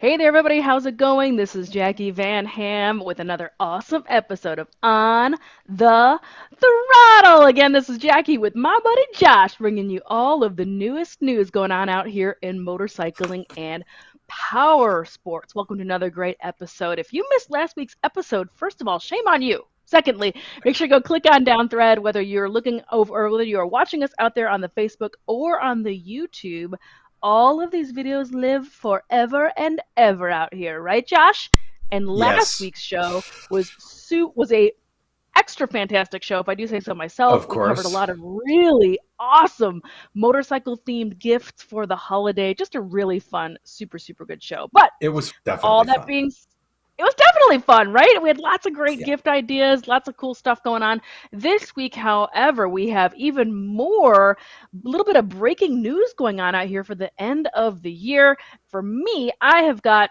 Hey there, everybody. How's it going? This is Jackie Van Ham with another awesome episode of On the Throttle. Again, this is Jackie with my buddy Josh, bringing you all of the newest news going on out here in motorcycling and power sports. Welcome to another great episode. If you missed last week's episode, first of all, shame on you. Secondly, make sure you go click on down thread, whether you're looking over or whether you are watching us out there on the Facebook or on the YouTube. All of these videos live forever and ever out here, right, Josh? And last Yes, week's show was a extra fantastic show, if I do say so myself. of We covered a course. lot of really awesome motorcycle themed gifts for the holiday. Just a really fun, super, super good show. But It was with all definitely that fun. being it was definitely fun, right? We had lots of great Yeah. gift ideas, lots of cool stuff going on. This week, however, we have even more, a little bit of breaking news going on out here for the end of the year. For me, I have got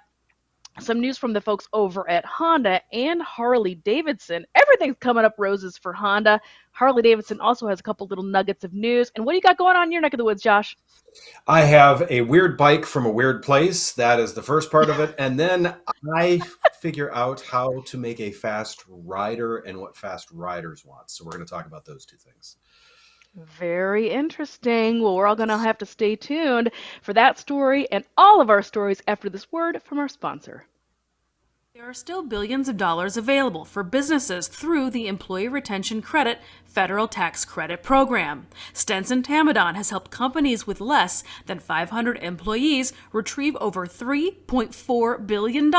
some news from the folks over at Honda and Harley-Davidson. Everything's coming up roses for Honda. Harley-Davidson also has a couple little nuggets of news. And what do you got going on in your neck of the woods, Josh? I have a weird bike from a weird place. That is the first part of it. And then I figure out how to make a fast rider and what fast riders want. So we're going to talk about those two things. Very interesting. Well, we're all going to have to stay tuned for that story and all of our stories after this word from our sponsor. There are still billions of dollars available for businesses through the Employee Retention Credit Federal Tax Credit Program. Stenson Tamadon has helped companies with less than 500 employees retrieve over $3.4 billion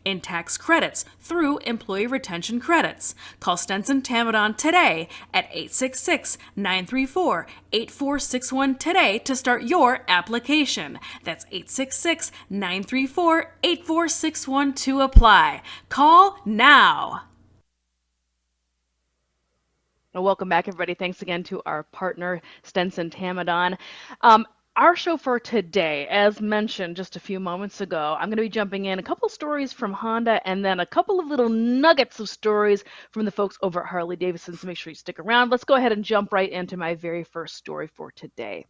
in tax credits through employee retention credits. Call Stenson Tamadon today at 866-934-8461 today to start your application. That's 866-934-8461 to apply. Call now. Well, welcome back, everybody. Thanks again to our partner, Stenson Tamadon. Our show for today, as mentioned just a few moments ago, I'm going to be jumping in a couple of stories from Honda and then a couple of little nuggets of stories from the folks over at Harley-Davidson. So make sure you stick around. Let's go ahead and jump right into my very first story for today.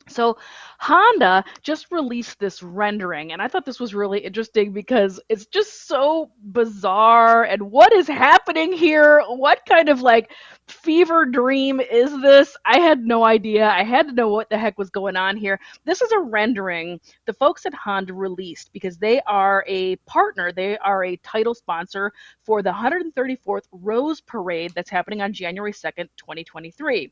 So Honda just released this rendering, and I thought this was really interesting because it's just so bizarre. And what is happening here? What kind of like fever dream is this? I had no idea. I had to know what the heck was going on here. This is a rendering the folks at Honda released because they are a partner. They are a title sponsor for the 134th Rose Parade that's happening on January 2nd, 2023.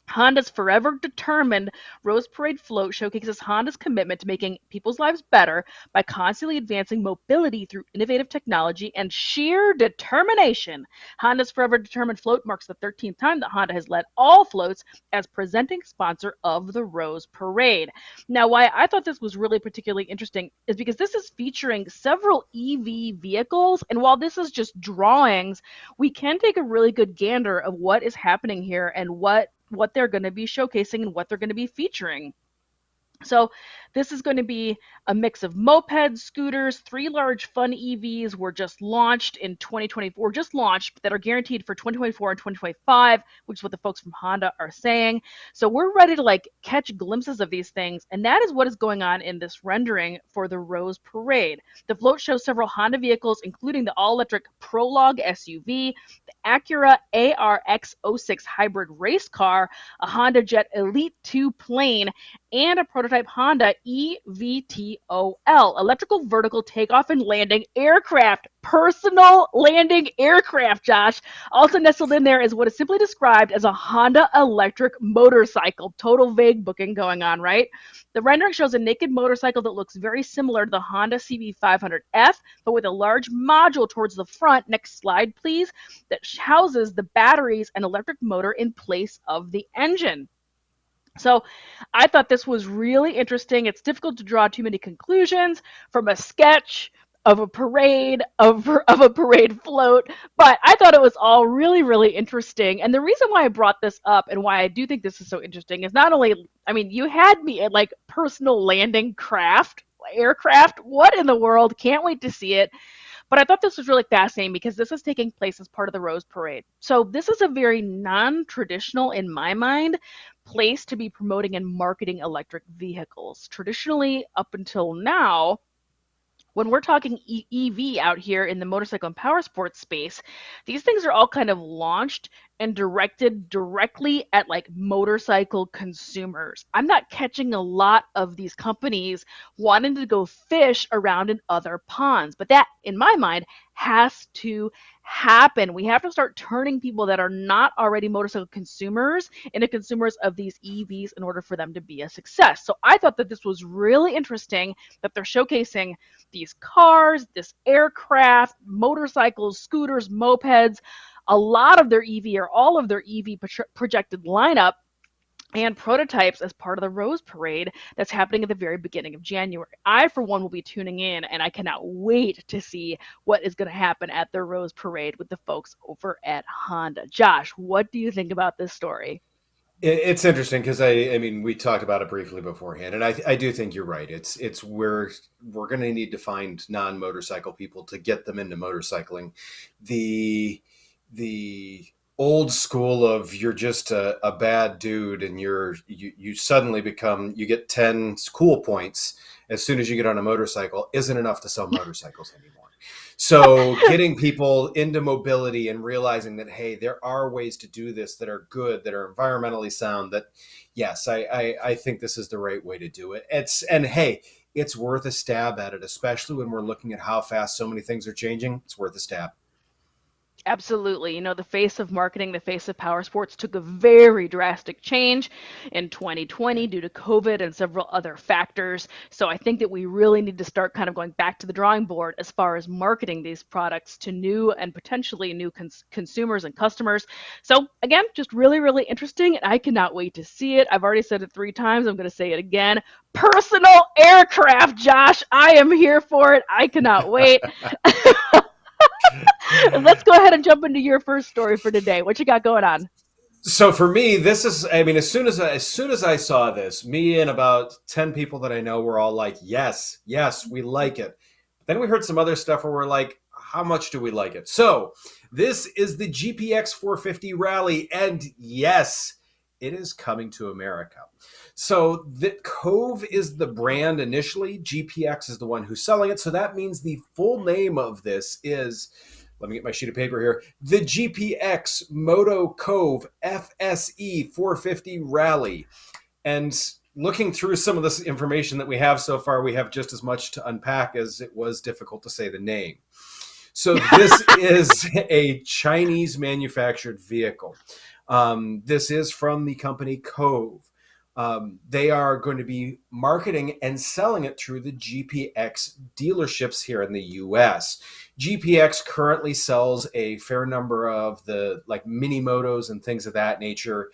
Honda's Forever Determined Rose Parade float showcases Honda's commitment to making people's lives better by constantly advancing mobility through innovative technology and sheer determination. Honda's Forever Determined float marks the 13th time that Honda has led all floats as presenting sponsor of the Rose Parade. Now, why I thought this was really particularly interesting is because this is featuring several EV vehicles, and while this is just drawings, we can take a really good gander of what is happening here and what they're going to be showcasing and what they're going to be featuring. So this is going to be a mix of mopeds, scooters, 3 large fun EVs were just launched in 2024, that are guaranteed for 2024 and 2025, which is what the folks from Honda are saying. So we're ready to like catch glimpses of these things, and that is what is going on in this rendering for the Rose Parade. The float shows several Honda vehicles, including the all-electric Prologue SUV, the Acura ARX-06 hybrid race car, a Honda Jet Elite 2 plane, and a prototype Honda EVTOL, electrical vertical takeoff and landing aircraft, personal landing aircraft, Josh. Also nestled in there is what is simply described as a Honda electric motorcycle. Total vague booking going on, right? The rendering shows a naked motorcycle that looks very similar to the Honda CB500F, but with a large module towards the front, next slide please, that houses the batteries and electric motor in place of the engine. So I thought this was really interesting. It's difficult to draw too many conclusions from a sketch of a parade, of a parade float, but I thought it was all really, really interesting. And the reason why I brought this up and why I do think this is so interesting is not only, I mean, you had me at like personal landing aircraft. What in the world? Can't wait to see it. But I thought this was really fascinating because this is taking place as part of the Rose Parade. So this is a very non-traditional, in my mind, place to be promoting and marketing electric vehicles. Traditionally, up until now, when we're talking EV out here in the motorcycle and power sports space, these things are all kind of launched and directed directly at like motorcycle consumers. I'm not catching a lot of these companies wanting to go fish around in other ponds, but that, in my mind, has to happen. We have to start turning people that are not already motorcycle consumers into consumers of these EVs in order for them to be a success. So I thought that this was really interesting that they're showcasing these cars, this aircraft, motorcycles, scooters, mopeds, a lot of their EV or all of their EV projected lineup and prototypes as part of the Rose Parade that's happening at the very beginning of January. I, for one, will be tuning in, and I cannot wait to see what is going to happen at the Rose Parade with the folks over at Honda. Josh, what do you think about this story? It's interesting because I mean, we talked about it briefly beforehand, and I do think you're right. It's where we're going to need to find non-motorcycle people to get them into motorcycling. The old school of you're just a bad dude and you suddenly you get 10 cool points as soon as you get on a motorcycle isn't enough to sell motorcycles anymore. So getting people into mobility and realizing that, hey, there are ways to do this that are good, that are environmentally sound, that yes, I think this is the right way to do it. And hey, it's worth a stab at it, especially when we're looking at how fast so many things are changing. It's worth a stab. Absolutely. You know, the face of marketing, the face of power sports took a very drastic change in 2020 due to COVID and several other factors. So I think that we really need to start kind of going back to the drawing board as far as marketing these products to new and potentially new consumers and customers. So again, just really, really interesting. And I cannot wait to see it. I've already said it 3 times. I'm going to say it again. Personal aircraft, Josh. I am here for it. I cannot wait. Let's go ahead and jump into your first story for today. What you got going on? So for me, this is, I mean, as soon as I saw this, me and about 10 people that I know were all like, yes, yes, we like it. Then we heard some other stuff where we're like, how much do we like it? So this is the GPX 450 Rally, and yes, it is coming to America. So the Kove is the brand initially. GPX is the one who's selling it. So that means the full name of this is, let me get my sheet of paper here, the GPX Moto Kove FSE 450 Rally. And looking through some of this information that we have so far, we have just as much to unpack as it was difficult to say the name. So this is a Chinese manufactured vehicle. This is from the company Kove. They are going to be marketing and selling it through the GPX dealerships here in the US. GPX currently sells a fair number of the like mini motos and things of that nature,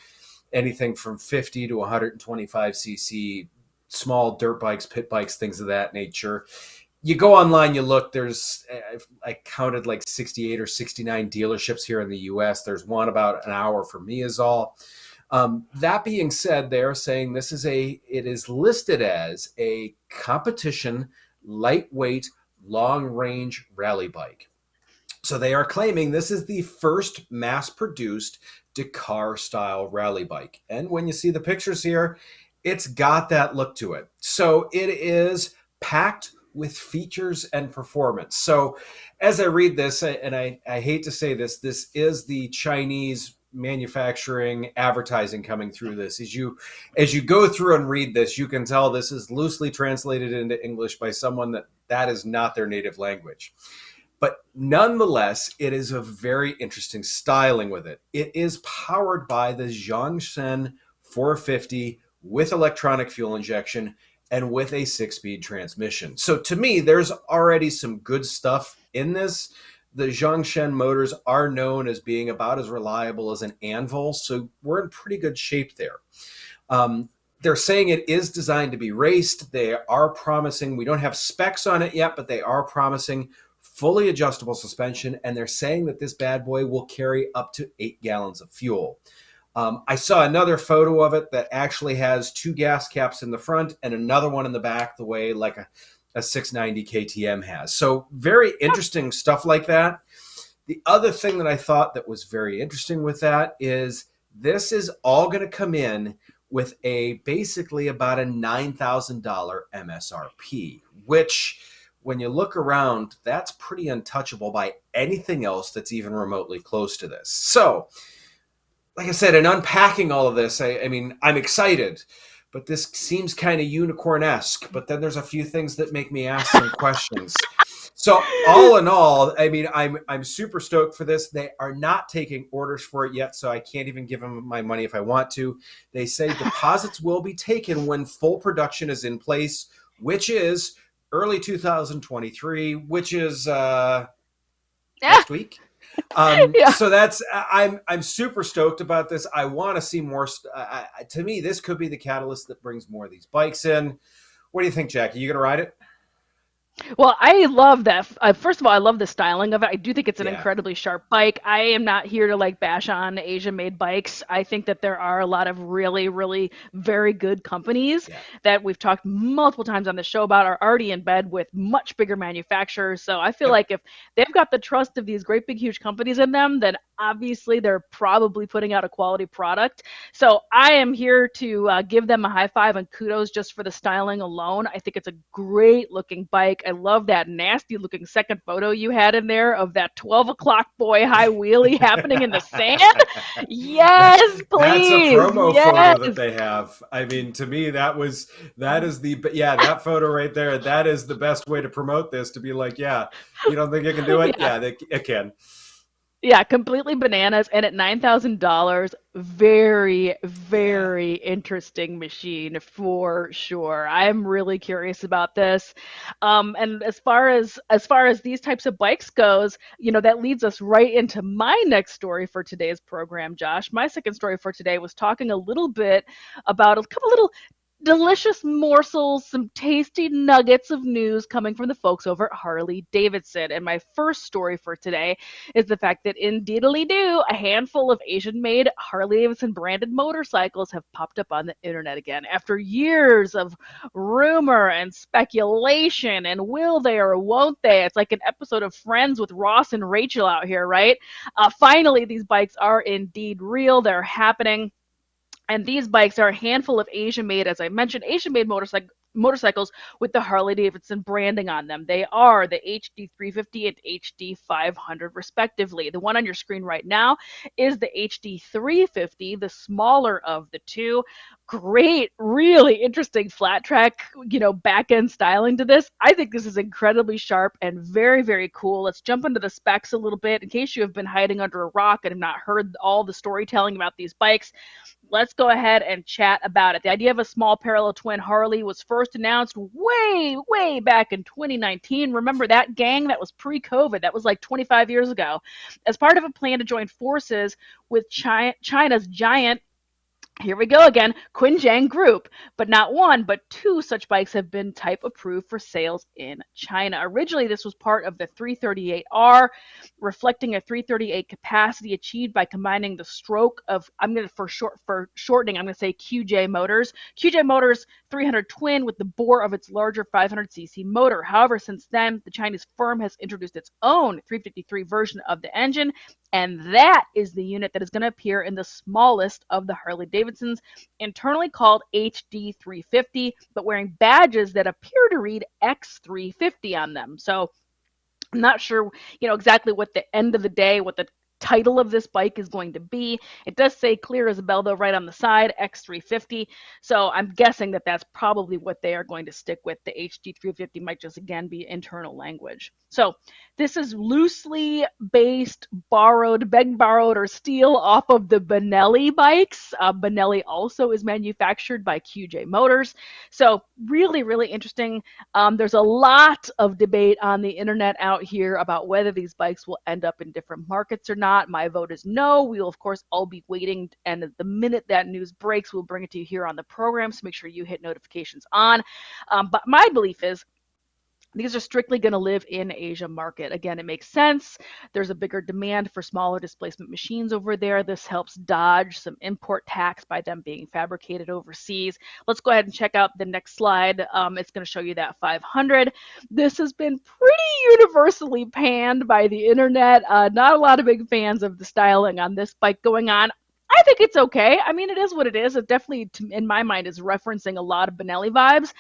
anything from 50 to 125cc, small dirt bikes, pit bikes, things of that nature. You go online, you look, there's, I counted like 68 or 69 dealerships here in the US. There's one about an hour from me is all. That being said, they're saying it is listed as a competition, lightweight, long-range rally bike. So they are claiming this is the first mass-produced Dakar-style rally bike. And when you see the pictures here, it's got that look to it. So it is packed with features and performance. So as I read this, and I hate to say this, this is the Chinese manufacturing advertising coming through this. As you go through and read this, you can tell this is loosely translated into English by someone that is not their native language. But nonetheless, it is a very interesting styling with it. It is powered by the Zhongshan 450 with electronic fuel injection and with a 6-speed transmission. So to me, there's already some good stuff in this. The Zhongshan motors are known as being about as reliable as an anvil, so we're in pretty good shape there. They're saying it is designed to be raced. They are promising, we don't have specs on it yet, but they are promising fully adjustable suspension, and they're saying that this bad boy will carry up to 8 gallons of fuel. I saw another photo of it that actually has 2 gas caps in the front and another one in the back, the way like a 690 KTM has. So very interesting stuff like that. The other thing that I thought that was very interesting with that is this is all going to come in with basically about a $9,000 MSRP, which when you look around, that's pretty untouchable by anything else that's even remotely close to this. So, like I said, in unpacking all of this, I mean, I'm excited, but this seems kind of unicorn-esque. But then there's a few things that make me ask some questions. So all in all, I mean, I'm super stoked for this. They are not taking orders for it yet, so I can't even give them my money if I want to. They say deposits will be taken when full production is in place, which is early 2023, which is next week. Yeah. So that's I'm super stoked about this. I want to see more. To me, this could be the catalyst that brings more of these bikes in. What do you think, Jacqui? You gonna ride it? Well, I love that. First of all, I love the styling of it. I do think it's an Yeah. incredibly sharp bike. I am not here to like bash on Asian-made bikes. I think that there are a lot of really, really very good companies Yeah. that we've talked multiple times on the show about are already in bed with much bigger manufacturers. So I feel Yep. like if they've got the trust of these great big huge companies in them, then obviously they're probably putting out a quality product. So I am here to give them a high five and kudos just for the styling alone. I think it's a great looking bike. I love that nasty looking second photo you had in there of that 12 o'clock boy high wheelie happening in the sand. Yes, That's a please. promo photo that Yes. they have. I mean, to me, that is that photo right there. That is the best way to promote this. To be like, yeah, you don't think it can do it? Yeah. Yeah, it can. Yeah, completely bananas. And at $9,000, very, Yeah. very interesting machine for sure. I'm really curious about this. And as far as these types of bikes goes, that leads us right into my next story for today's program, Josh. My second story for today was talking a little bit about a couple little delicious morsels, some tasty nuggets of news coming from the folks over at Harley-Davidson. And my first story for today is the fact that indeedly-do, a handful of Asian-made Harley-Davidson branded motorcycles have popped up on the internet again after years of rumor and speculation and will they or won't they. It's like an episode of Friends with Ross and Rachel out here, right? Finally, these bikes are indeed real. They're happening. And these bikes are a handful of Asian-made, as I mentioned, Asian-made motorcycles with the Harley-Davidson branding on them. They are the HD 350 and HD 500 respectively. The one on your screen right now is the HD 350, the smaller of the two. Great, really interesting flat track, back end styling to this. I think this is incredibly sharp and very, very cool. Let's jump into the specs a little bit in case you have been hiding under a rock and have not heard all the storytelling about these bikes. Let's go ahead and chat about it. The idea of a small parallel twin Harley was first announced way, way back in 2019. Remember that, gang? That was pre-COVID. That was like 25 years ago. As part of a plan to join forces with China's giant, here we go again, Qianjiang Group. But not one, but two such bikes have been type approved for sales in China. Originally, this was part of the 338R, reflecting a 338 capacity achieved by combining the stroke of, for shortening, I'm going to say QJ Motors. QJ Motors 300 twin with the bore of its larger 500cc motor. However, since then, the Chinese firm has introduced its own 353 version of the engine, and that is the unit that is going to appear in the smallest of the Harley-Davidsons, internally called HD350, but wearing badges that appear to read X350 on them. So I'm not sure, exactly what the end of the day, what the title of this bike is going to be. It does say clear as a bell, though, right on the side, X350. So I'm guessing that that's probably what they are going to stick with. The HD350 might just, again, be internal language. So this is loosely based, begged, borrowed, or steal off of the Benelli bikes. Benelli also is manufactured by QJ Motors. So really, really interesting. There's a lot of debate on the internet out here about whether these bikes will end up in different markets or not. My vote is no. We will, of course, all be waiting. And the minute that news breaks, we'll bring it to you here on the program. So make sure you hit notifications on. But my belief is these are strictly going to live in Asia market. Again, it makes sense. There's a bigger demand for smaller displacement machines over there. This helps dodge some import tax by them being fabricated overseas. Let's go ahead and check out the next slide. It's going to show you that 500. This has been pretty universally panned by the internet. Not a lot of big fans of the styling on this bike going on. I think it's okay. I mean, it is what it is. It definitely, in my mind, is referencing a lot of Benelli vibes.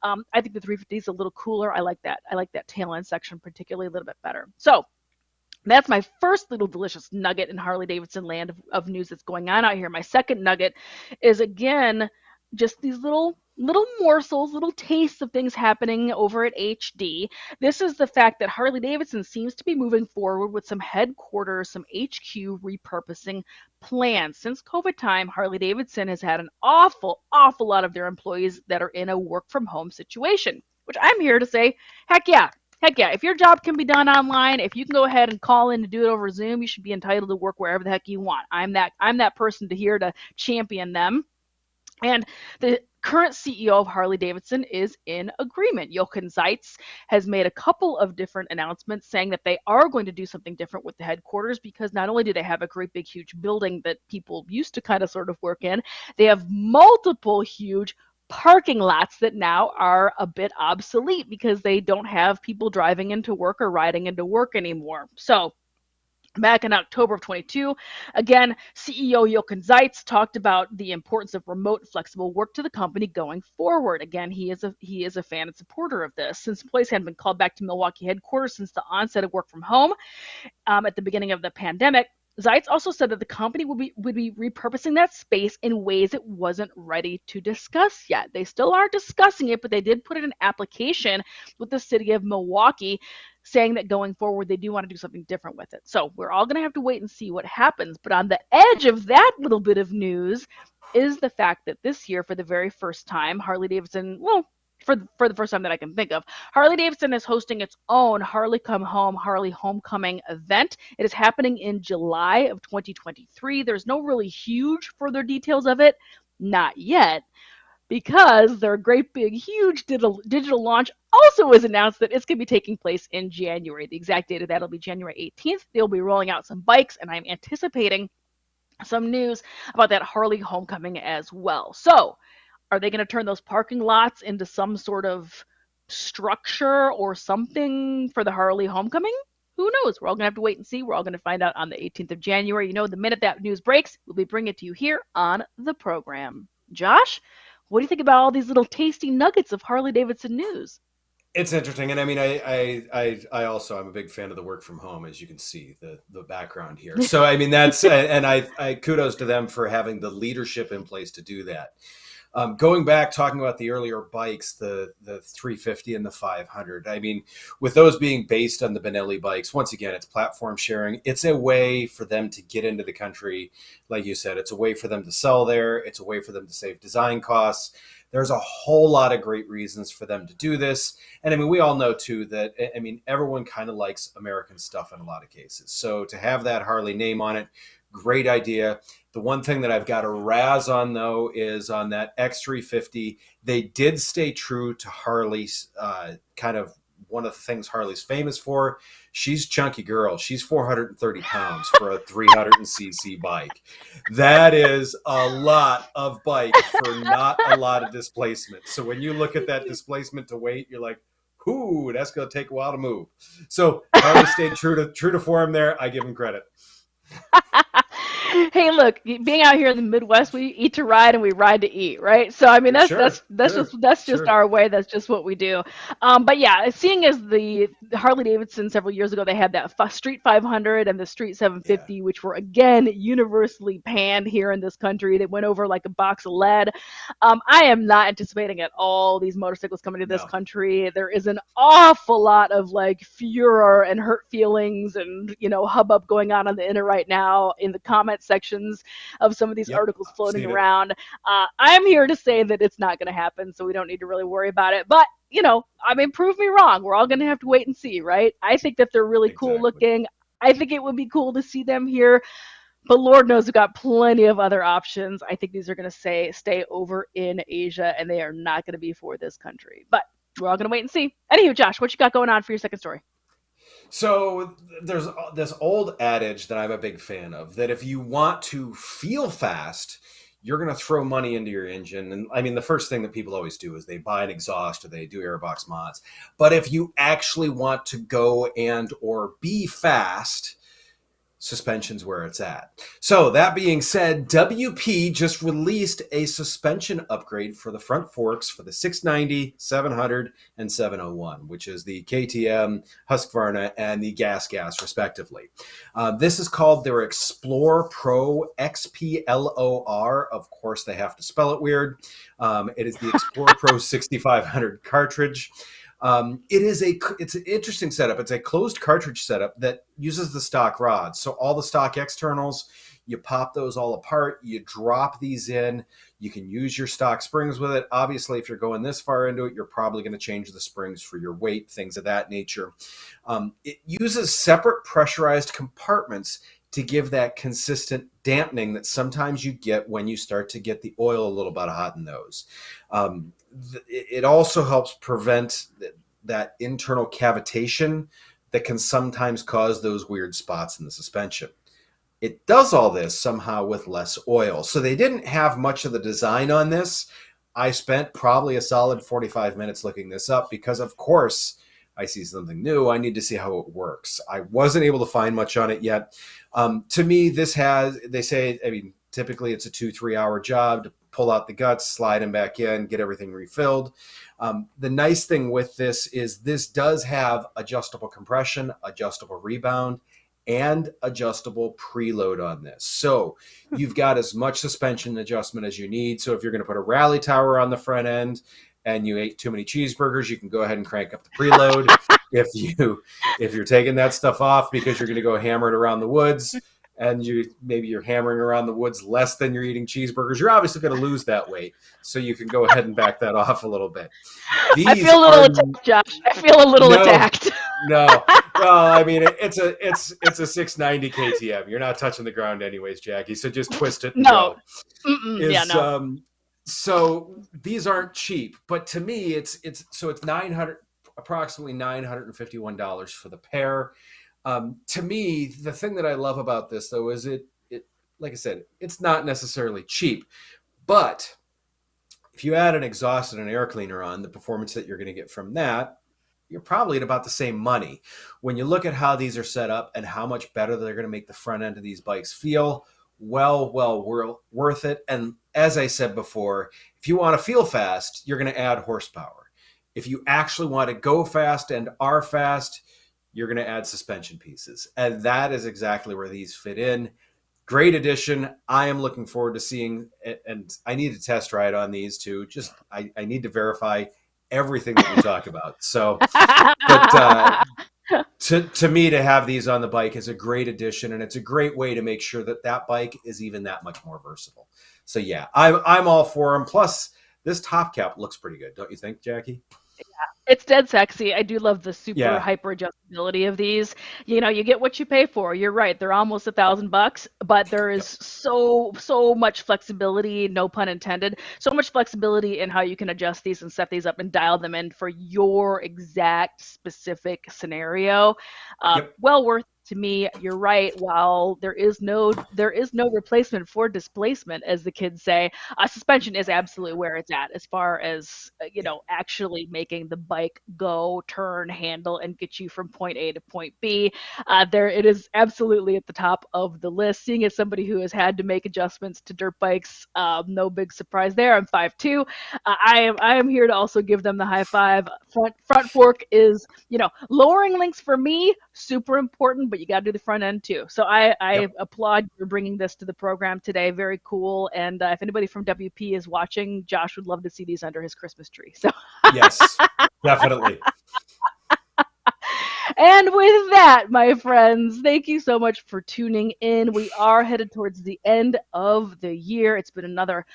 I think the 350 is a little cooler. I like that. I like that tail end section particularly a little bit better. So that's my first little delicious nugget in Harley Davidson land of news that's going on out here. My second nugget is again just these little morsels, little tastes of things happening over at HD. This is the fact that Harley Davidson seems to be moving forward with some headquarters, some HQ repurposing plans. Since COVID time, Harley Davidson has had an awful lot of their employees that are in a work from home situation, which I'm here to say, heck yeah. Heck yeah, if your job can be done online, if you can go ahead and call in to do it over Zoom, you should be entitled to work wherever the heck you want. I'm that person to here to champion them. And the current CEO of Harley Davidson is in agreement. Jochen Zeitz has made a couple of different announcements saying that they are going to do something different with the headquarters, because not only do they have a great big huge building that people used to kind of sort of work in, they have multiple huge parking lots that now are a bit obsolete because they don't have people driving into work or riding into work anymore. So back in October of 22, again, CEO Jochen Zeitz talked about the importance of remote, flexible work to the company going forward. Again, he is a fan and supporter of this. Since employees hadn't been called back to Milwaukee headquarters since the onset of work from home at the beginning of the pandemic, Zeitz also said that the company would be repurposing that space in ways it wasn't ready to discuss yet. They still aren't discussing it, but they did put in an application with the city of Milwaukee saying that going forward they do want to do something different with it. So we're all going to have to wait and see what happens. But on the edge of that little bit of news is the fact that this year, for the very first time, Harley Davidson, well, for the first time that I can think of, Harley Davidson is hosting its own Harley Come Home, Harley Homecoming event. It is happening in July of 2023. There's no really huge further details of it, not yet, because their great big huge digital launch also was announced that it's going to be taking place in January. The exact date of that will be January 18th. They'll be rolling out some bikes, and I'm anticipating some news about that Harley Homecoming as well. So are they going to turn those parking lots into some sort of structure or something for the Harley Homecoming? Who knows? We're all going to have to wait and see. We're all going to find out on the 18th of January. You know, the minute that news breaks, we'll be bringing it to you here on the program. Josh, what do you think about all these little tasty nuggets of Harley Davidson news? It's interesting, and I mean, I also I'm a big fan of the work from home, as you can see the background here. So I mean, that's and I kudos to them for having the leadership in place to do that. Going back, talking about the earlier bikes, the 350 and the 500. I mean, with those being based on the Benelli bikes, once again, it's platform sharing. It's a way for them to get into the country. Like you said, it's a way for them to sell there. It's a way for them to save design costs. There's a whole lot of great reasons for them to do this. And I mean, we all know too that, I mean, everyone kind of likes American stuff in a lot of cases. So to have that Harley name on it, great idea. The one thing that I've got to razz on, though, is on that X350, they did stay true to Harley's kind of one of the things Harley's famous for. She's chunky girl. She's 430 pounds for a 300cc bike. That is a lot of bike for not a lot of displacement. So when you look at that displacement to weight, you're like, ooh, that's going to take a while to move. So Harley stayed true to form there. I give him credit. Hey, look, being out here in the Midwest, we eat to ride and we ride to eat, right? So I mean, that's Sure, just sure. our way. That's just what we do. But yeah, seeing as the Harley Davidson several years ago, they had that Street 500 and the Street 750, which were again universally panned here in this country. They went over like a box of lead. I am not anticipating at all these motorcycles coming to this No. country. There is an awful lot of like furor and hurt feelings and hubbub going on the internet right now in the comment sections of some of these Yep, articles I've floating seen it. around. I'm here to say that it's not going to happen, so we don't need to really worry about it. But I mean, prove me wrong. We're all going to have to wait and see, right? I think that they're really cool Exactly. looking. I think it would be cool to see them here, but Lord knows we've got plenty of other options. I think these are going to stay over in Asia, and they are not going to be for this country. But we're all going to wait and see. Anywho, Josh, what you got going on for your second story? So there's this old adage that I'm a big fan of, that if you want to feel fast, you're going to throw money into your engine. And I mean, the first thing that people always do is they buy an exhaust or they do airbox mods. But if you actually want to go and or be fast, suspension's where it's at. So that being said, WP just released a suspension upgrade for the front forks for the 690, 700, and 701, which is the KTM, Husqvarna, and the GasGas, respectively. This is called their Explore Pro XPLOR. Of course, they have to spell it weird. It is the Explore Pro 6500 cartridge. It's an interesting setup. It's a closed cartridge setup that uses the stock rods. So all the stock externals, you pop those all apart, you drop these in, you can use your stock springs with it. Obviously, if you're going this far into it, you're probably going to change the springs for your weight, things of that nature. It uses separate pressurized compartments to give that consistent dampening that sometimes you get when you start to get the oil a little bit hot in those. It also helps prevent that internal cavitation that can sometimes cause those weird spots in the suspension. It does all this somehow with less oil. So they didn't have much of the design on this. I spent probably a solid 45 minutes looking this up because, of course, I see something new. I need to see how it works. I wasn't able to find much on it yet. To me, they say, typically it's a 2-3 hour job to pull out the guts, slide them back in, get everything refilled. The nice thing with this is this does have adjustable compression, adjustable rebound, and adjustable preload on this. So you've got as much suspension adjustment as you need. So if you're going to put a rally tower on the front end and you ate too many cheeseburgers, you can go ahead and crank up the preload. If you're taking that stuff off because you're going to go hammer it around the woods, and you're hammering around the woods less than you're eating cheeseburgers, you're obviously going to lose that weight. So you can go ahead and back that off a little bit. I feel a little attacked, Josh. I feel a little attacked. No. Well, it's a 690 KTM. You're not touching the ground anyways, Jackie. So just twist it and go. So these aren't cheap, but to me, it's approximately $951 for the pair. To me, the thing that I love about this, though, is it like I said, it's not necessarily cheap, but if you add an exhaust and an air cleaner on, the performance that you're going to get from that, you're probably at about the same money. When you look at how these are set up and how much better they're going to make the front end of these bikes feel, well worth it. And as I said before, if you want to feel fast, you're going to add horsepower. If you actually want to go fast and are fast, you're going to add suspension pieces. And that is exactly where these fit in. Great addition. I am looking forward to seeing it, and I need to test ride on these too. I need to verify everything that we talk about. So, but to me, to have these on the bike is a great addition, and it's a great way to make sure that bike is even that much more versatile. So yeah, I'm all for them. Plus, this top cap looks pretty good, don't you think, Jackie? Yeah, it's dead sexy. I do love the super hyper adjustability of these. You get what you pay for. You're right. They're almost $1,000, but there is so much flexibility, no pun intended, so much flexibility in how you can adjust these and set these up and dial them in for your exact specific scenario. Well worth to me. You're right. While there is no replacement for displacement, as the kids say, suspension is absolutely where it's at as far as actually making the bike go, turn, handle, and get you from point A to point B. It is absolutely at the top of the list. Seeing as somebody who has had to make adjustments to dirt bikes, no big surprise there. I'm 5'2". I am here to also give them the high five. Front fork is lowering links for me super important, but you got to do the front end too. So I applaud you for bringing this to the program today. Very cool. And if anybody from WP is watching, Josh would love to see these under his Christmas tree. So yes, definitely. And with that, my friends, thank you so much for tuning in. We are headed towards the end of the year. It's been another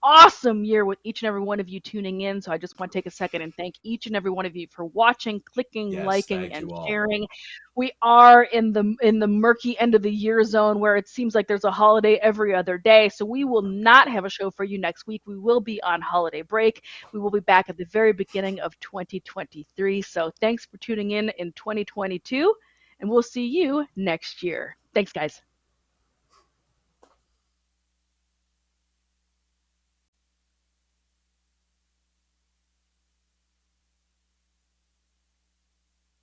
awesome year with each and every one of you tuning in. So I just want to take a second and thank each and every one of you for watching, clicking, liking, and sharing. We are in the murky end of the year zone where it seems like there's a holiday every other day. So we will not have a show for you next week. We will be on holiday break. We will be back at the very beginning of 2023. So thanks for tuning in 2022, and we'll see you next year. Thanks, guys.